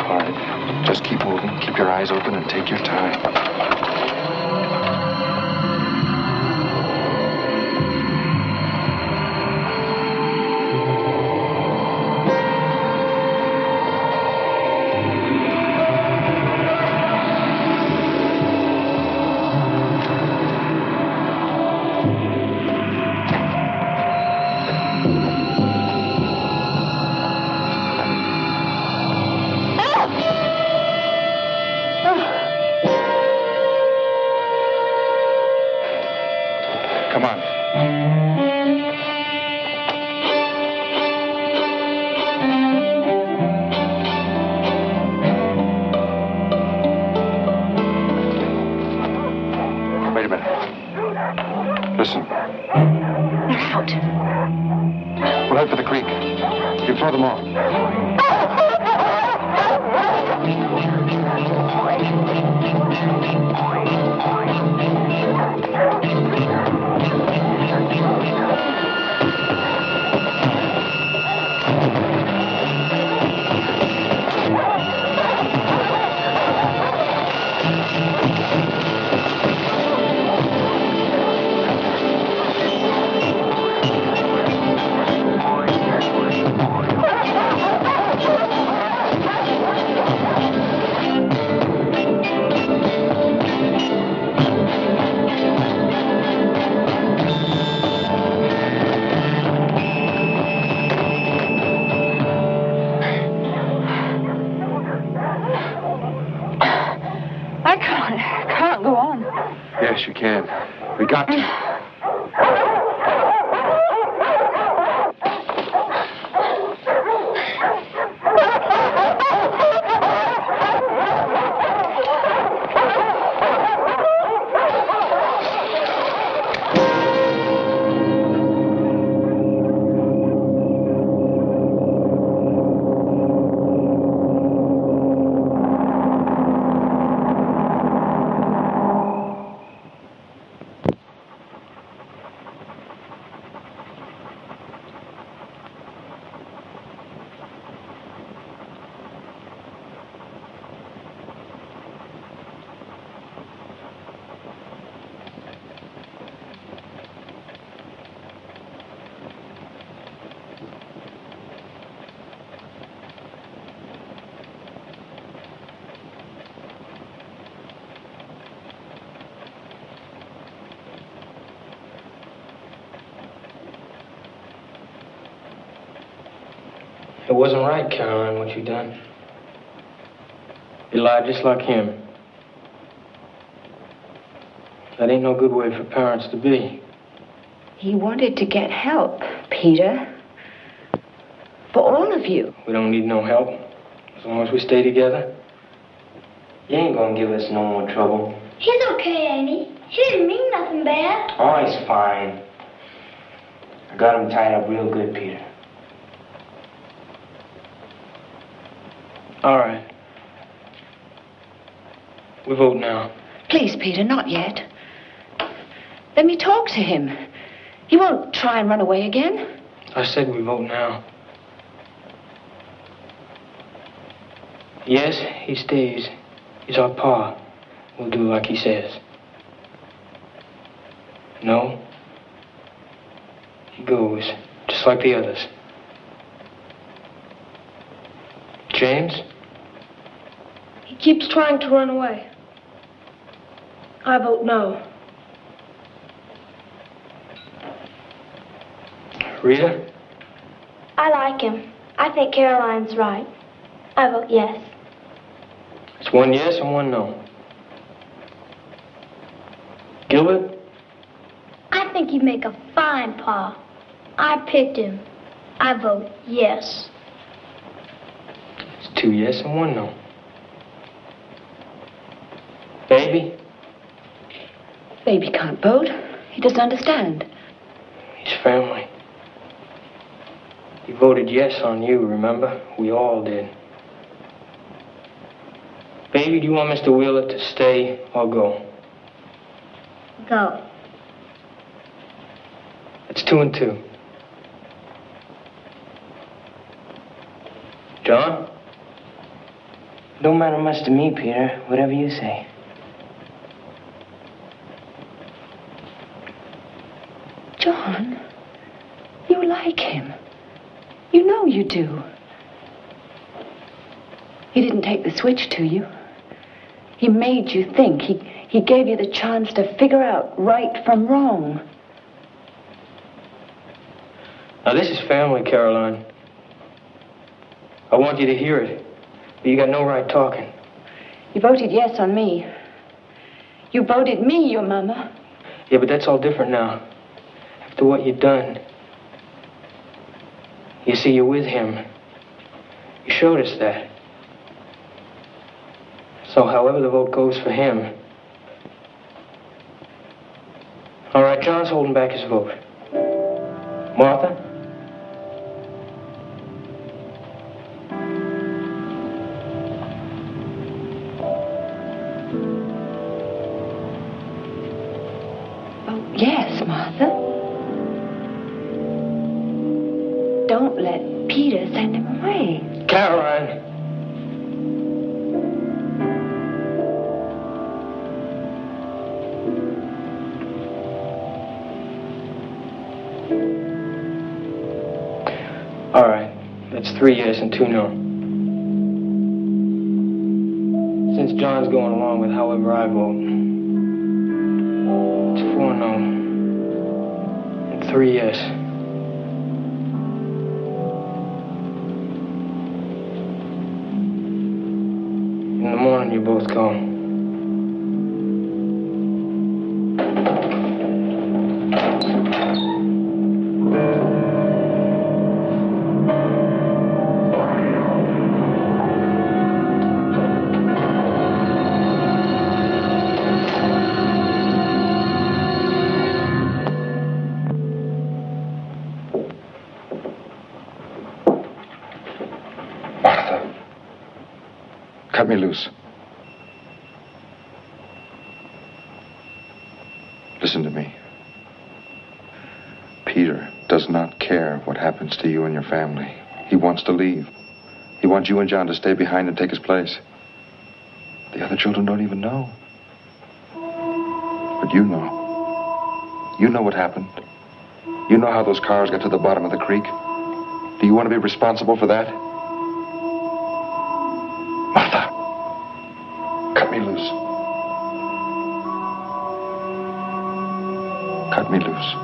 All right. Just keep moving. Keep your eyes open and take your time. Come on. Wait a minute. Listen. They're out. We'll head for the creek. You throw them off. I can't go on. Yes, you can. We got to. It wasn't right, Caroline, what you done. You lied just like him. That ain't no good way for parents to be. He wanted to get help, Peter. For all of you. We don't need no help. As long as we stay together. You ain't gonna give us no more trouble. He's okay, ain't he? He didn't mean nothing bad. Oh, he's fine. I got him tied up real good, Peter. All right. We vote now. Please, Peter, not yet. Let me talk to him. He won't try and run away again. I said we vote now. Yes, he stays. He's our pa. We'll do like he says. No. He goes, just like the others. James? He keeps trying to run away. I vote no. Rita? I like him. I think Caroline's right. I vote yes. It's one yes and one no. Gilbert? I think he'd make a fine pa. I picked him. I vote yes. It's two yes and one no. Baby? Baby can't vote. He doesn't understand. He's family. He voted yes on you, remember? We all did. Baby, do you want Mr. Wheeler to stay or go? Go. It's 2 and 2. John? Don't matter much to me, Peter. Whatever you say. John, you like him. You know you do. He didn't take the switch to you. He made you think. He gave you the chance to figure out right from wrong. Now, this is family, Caroline. I want you to hear it. But you got no right talking. You voted yes on me. You voted me, your mama. Yeah, but that's all different now. After what you've done. You see, you're with him. You showed us that. So however the vote goes for him. All right, John's holding back his vote. Martha? Oh, yes, Martha. Don't let Peter send him away. Caroline! All right, that's 3 yes and 2 no. Since John's going along with however I vote, it's 4 no and 3 yes. In the morning, you both go. Cut me loose. Listen to me. Peter does not care what happens to you and your family. He wants to leave. He wants you and John to stay behind and take his place. The other children don't even know. But you know. You know what happened. You know how those cars got to the bottom of the creek. Do you want to be responsible for that? Martha, cut me loose. Cut me loose.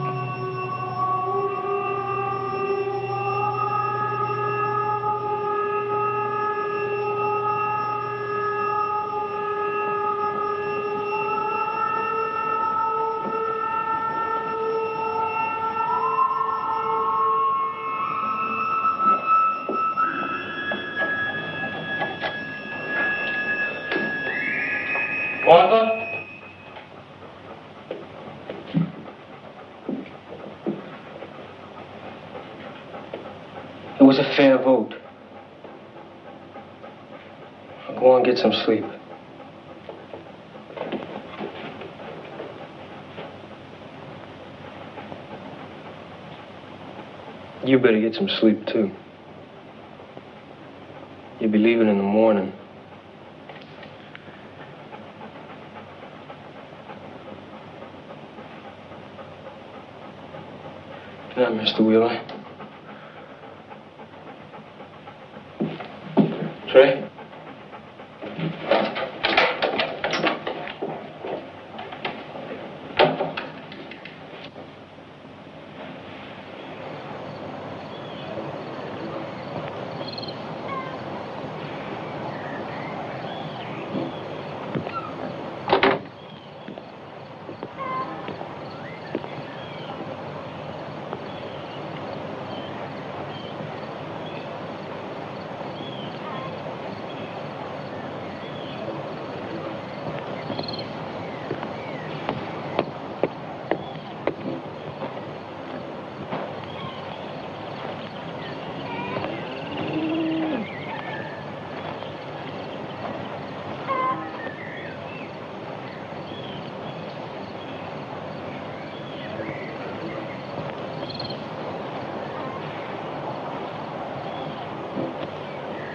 Martha? It was a fair vote. I'll go and get some sleep. You better get some sleep, too. You'll be leaving in the morning. Good night, Mr. Wheeler. Trey?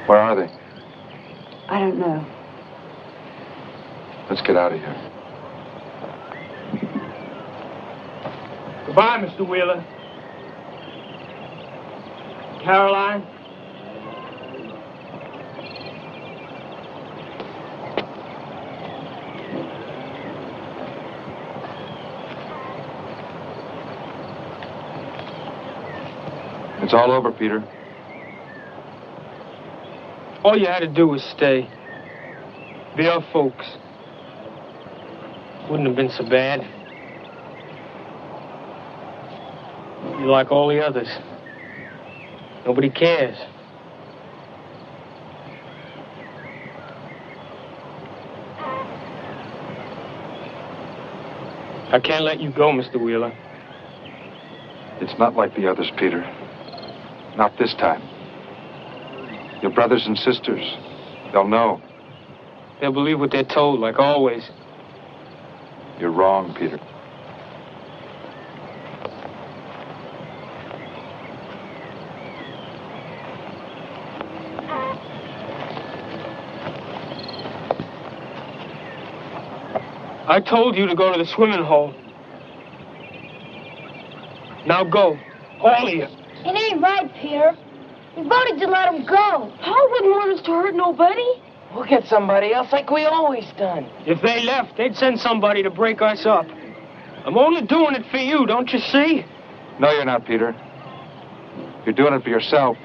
Where are they? I don't know. Let's get out of here. Goodbye, Mr. Wheeler. Caroline. It's all over, Peter. All you had to do was stay. Be our folks. Wouldn't have been so bad. You're like all the others. Nobody cares. I can't let you go, Mr. Wheeler. It's not like the others, Peter. Not this time. Your brothers and sisters, they'll know. They'll believe what they're told, like always. You're wrong, Peter. I told you to go to the swimming hole. Now go, all of you. It ain't right, Peter. We voted to let him go. Paul wouldn't want us to hurt nobody. We'll get somebody else like we always done. If they left, they'd send somebody to break us up. I'm only doing it for you, don't you see? No, you're not, Peter. You're doing it for yourself.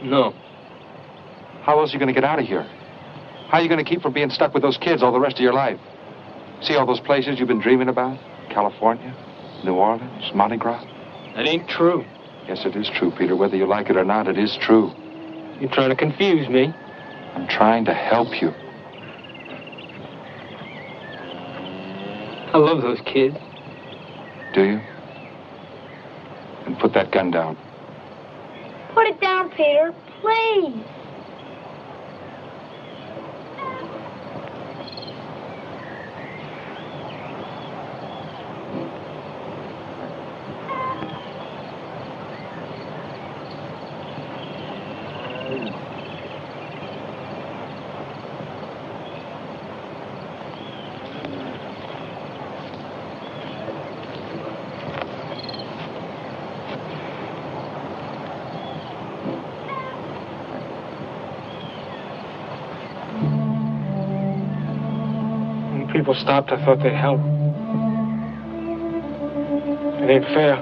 No. How else are you going to get out of here? How are you going to keep from being stuck with those kids all the rest of your life? See all those places you've been dreaming about? California, New Orleans, Mardi Gras? That ain't true. Yes, it is true, Peter. Whether you like it or not, it is true. You're trying to confuse me. I'm trying to help you. I love those kids. Do you? And put that gun down. Put it down, Peter, please. People stopped, I thought they'd help. It ain't fair.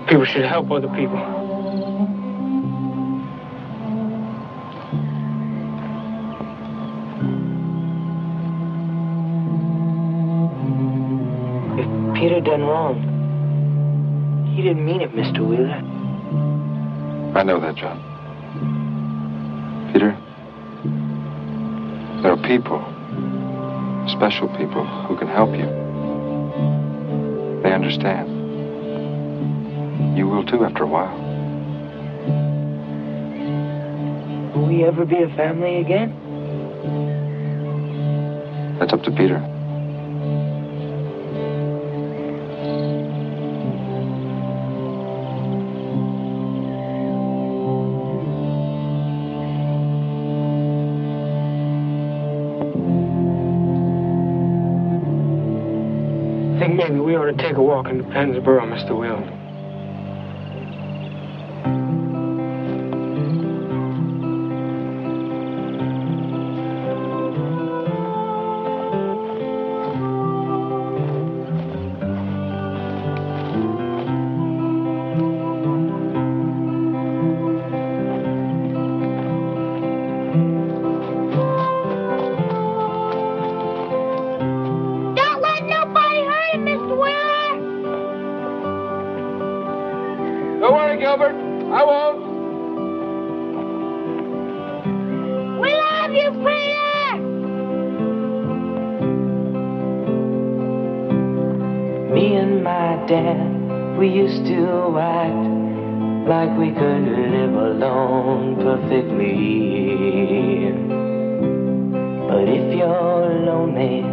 People should help other people. If Peter done wrong, he didn't mean it, Mr. Wheeler. I know that, John. Peter? There are people, special people, who can help you. They understand. You will too after a while. Will we ever be a family again? That's up to Peter. I think maybe we ought to take a walk into Pennsboro, Mr. Wheeler. Don't let nobody hurt him, Mr. Wheeler. Don't worry, Gilbert. I won't. We love you, Peter. Me and my dad, we used to act like we could live alone perfectly. But if you're lonely,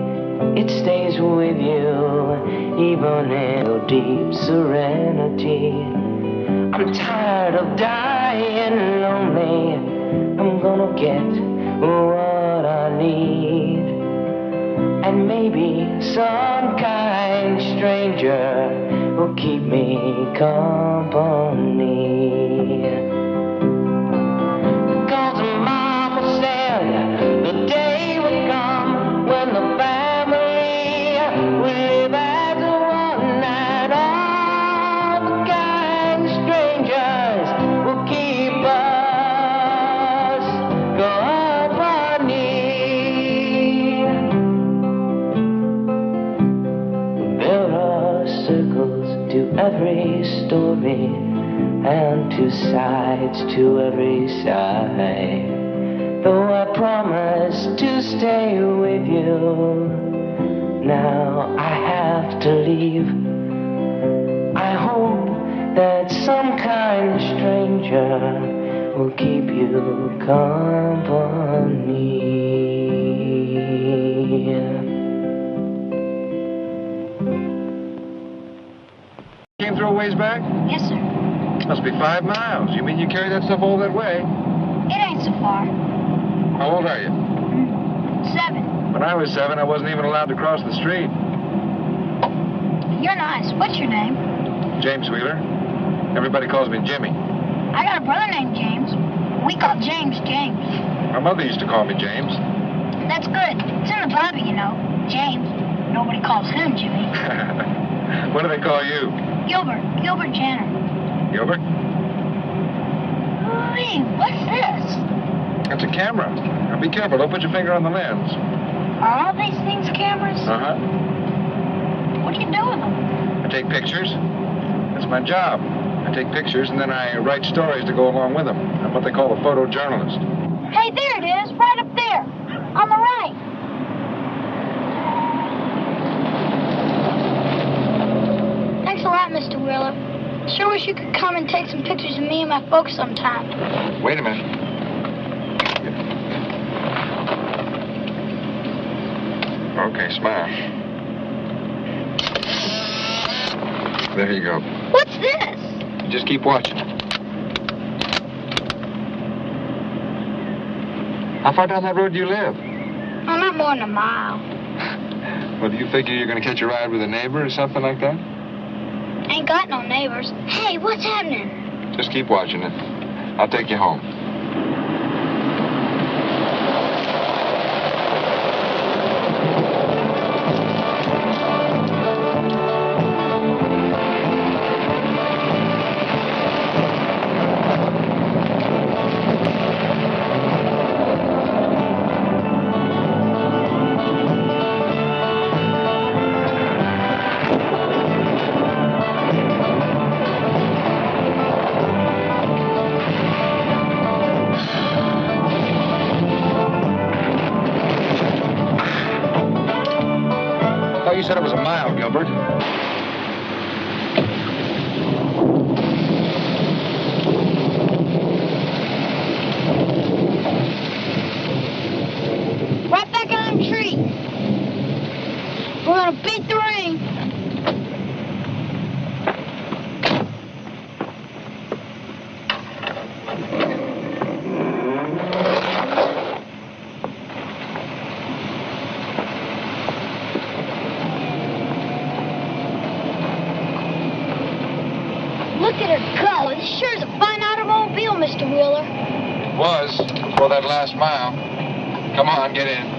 it stays with you, even in deep serenity. I'm tired of dying lonely. I'm gonna get what I need. And maybe some kind stranger will keep me company. Cause Mama said the day would come when the family would live as one, and all the kind strangers will keep us company. There are circles to every story and two sides to every side. Though I promised to stay with you, now I have to leave. I hope that some kind stranger will keep you company. Came through a ways back? Yes, sir. Must be 5 miles. You mean you carry that stuff all that way? It ain't so far. How old are you? 7. When I was 7, I wasn't even allowed to cross the street. You're nice. What's your name? James Wheeler. Everybody calls me Jimmy. I got a brother named James. We call James James. My mother used to call me James. That's good. It's in the Bible, you know. James. Nobody calls him Jimmy. What do they call you? Gilbert. Gilbert Jenner. Gilbert? Hey, what's this? That's a camera. Now be careful. Don't put your finger on the lens. Are all these things cameras? Uh-huh. What do you do with them? I take pictures. That's my job. I take pictures and then I write stories to go along with them. I'm what they call a photojournalist. Hey, there it is. Right up there. On the right. Thanks a lot, Mr. Wheeler. Sure wish you could come and take some pictures of me and my folks sometime. Wait a minute. Okay, smile. There you go. What's this? Just keep watching. How far down that road do you live? Oh, not more than a mile. Well, do you figure you're going to catch a ride with a neighbor or something like that? Ain't got no neighbors. Hey, what's happening? Just keep watching it. I'll take you home. You said it was a mile, Gilbert. Right back on the tree. We're gonna beat the rain. Look at her go. This sure is a fine automobile, Mr. Wheeler. It was for that last mile. Come on, get in.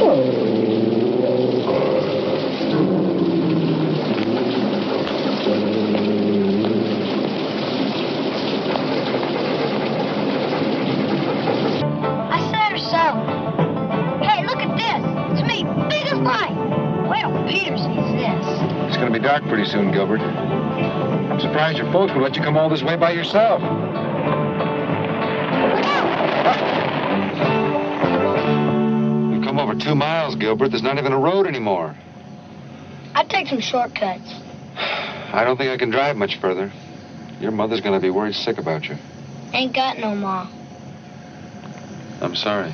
Hey, look at this. It's me, big as light. Wait till Peter sees this. It's going to be dark pretty soon, Gilbert. I'm surprised your folks would let you come all this way by yourself. Look out! We've come over 2 miles, Gilbert. There's not even a road anymore. I'd take some shortcuts. I don't think I can drive much further. Your mother's going to be worried sick about you. Ain't got no ma. I'm sorry.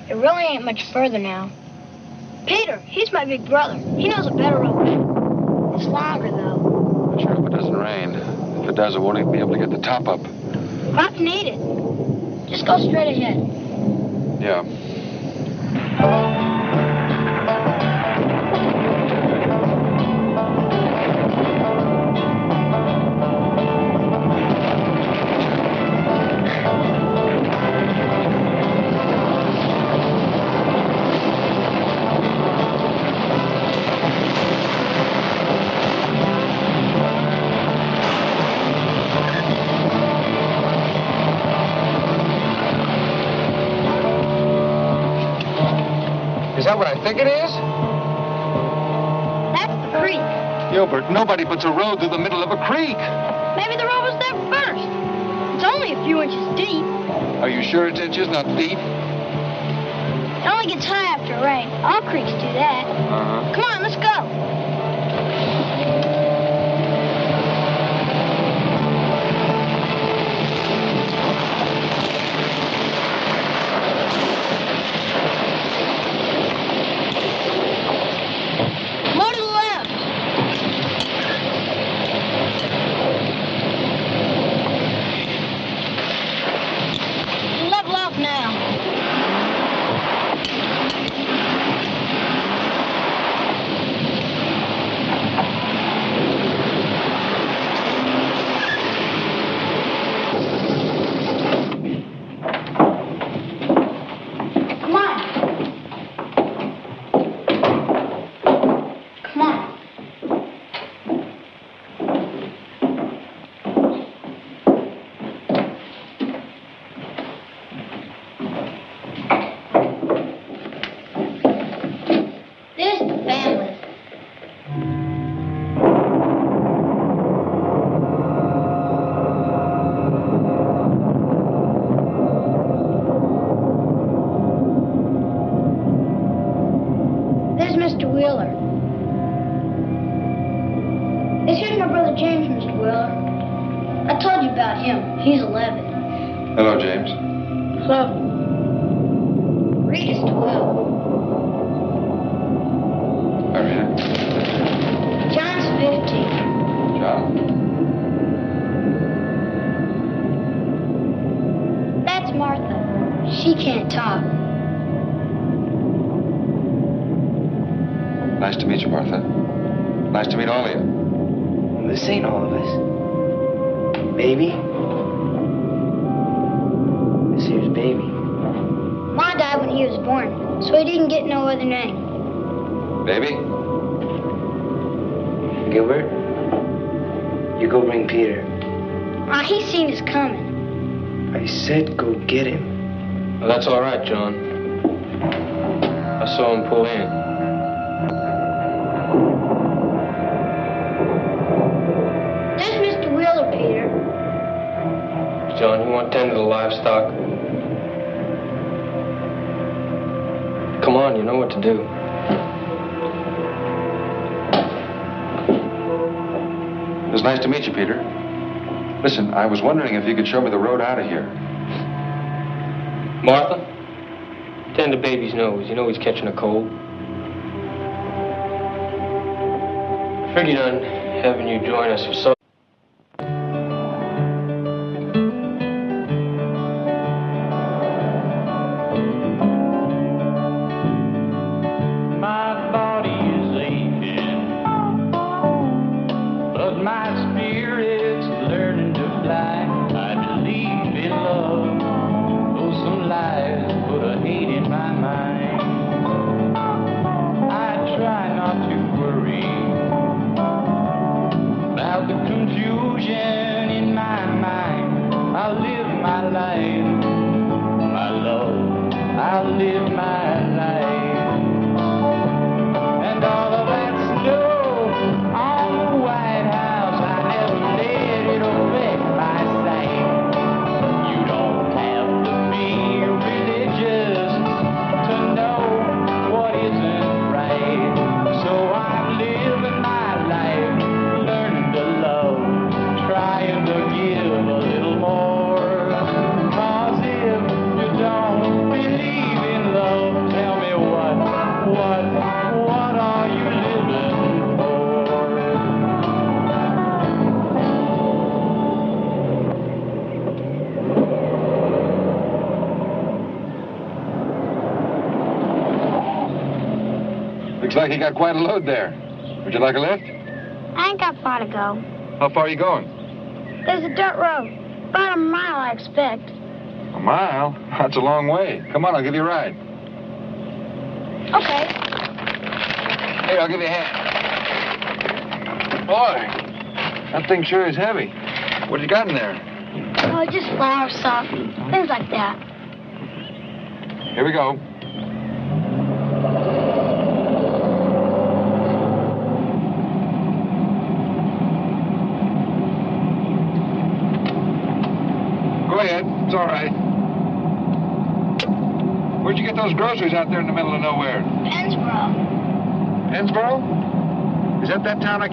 It really ain't much further now. Peter, he's my big brother. He knows a better road. It's longer, though. I sure hope it doesn't rain. If it does, I won't even be able to get the top up. Crops need it. Just go straight ahead. Yeah. Is that what I think it is? That's the creek. Gilbert, nobody puts a road through the middle of a creek. Maybe the road was there first. It's only a few inches deep. Are you sure it's inches, not feet? It only gets high after rain. All creeks do that. Uh-huh. Come on, let's go. More to the left. Level off now. Come on. Come on. There's the family. There's Mr. Wheeler. This here's my brother James, Mr. Wheeler. I told you about him. He's 11. Hello, James. Hello. Rita's 12. Irina. John's 15. John. That's Martha. She can't talk. Nice to meet you, Martha. Nice to meet all of you. This ain't all of us. Baby. This here's Baby. Ma died when he was born, so he didn't get no other name. Baby? Gilbert, you go bring Peter. Ma, he's seen us coming. I said go get him. Well, that's all right, John. I saw him pull in. There's Mr. Wheeler, Peter. John, you want 10 to the livestock? Come on, you know what to do. It was nice to meet you, Peter. Listen, I was wondering if you could show me the road out of here. Martha, tend to Baby's nose. You know he's catching a cold. I figured on having you join us for so... My body is aching, but my spirit's learning to fly. I believe in love, though some lies put a hate in my mind. I live my life. And all of that snow on the White House, I never let it affect my sight. You don't have to be religious to know what isn't right. So I'm living my life, learning to love, trying to give a little more. 'Cause if you don't believe in love, tell me what are you living for? Looks like you got quite a load there. Would you like a lift? I ain't got far to go. How far are you going? There's a dirt road. About a mile, I expect. A mile? That's a long way. Come on, I'll give you a ride. Okay. Here, I'll give you a hand. Boy, that thing sure is heavy. What you got in there? Oh, just flour, salt, things like that. Here we go. Go ahead. It's all right. Where'd you get those groceries out there in the middle of nowhere? Pennsboro. Pennsboro? Is that town I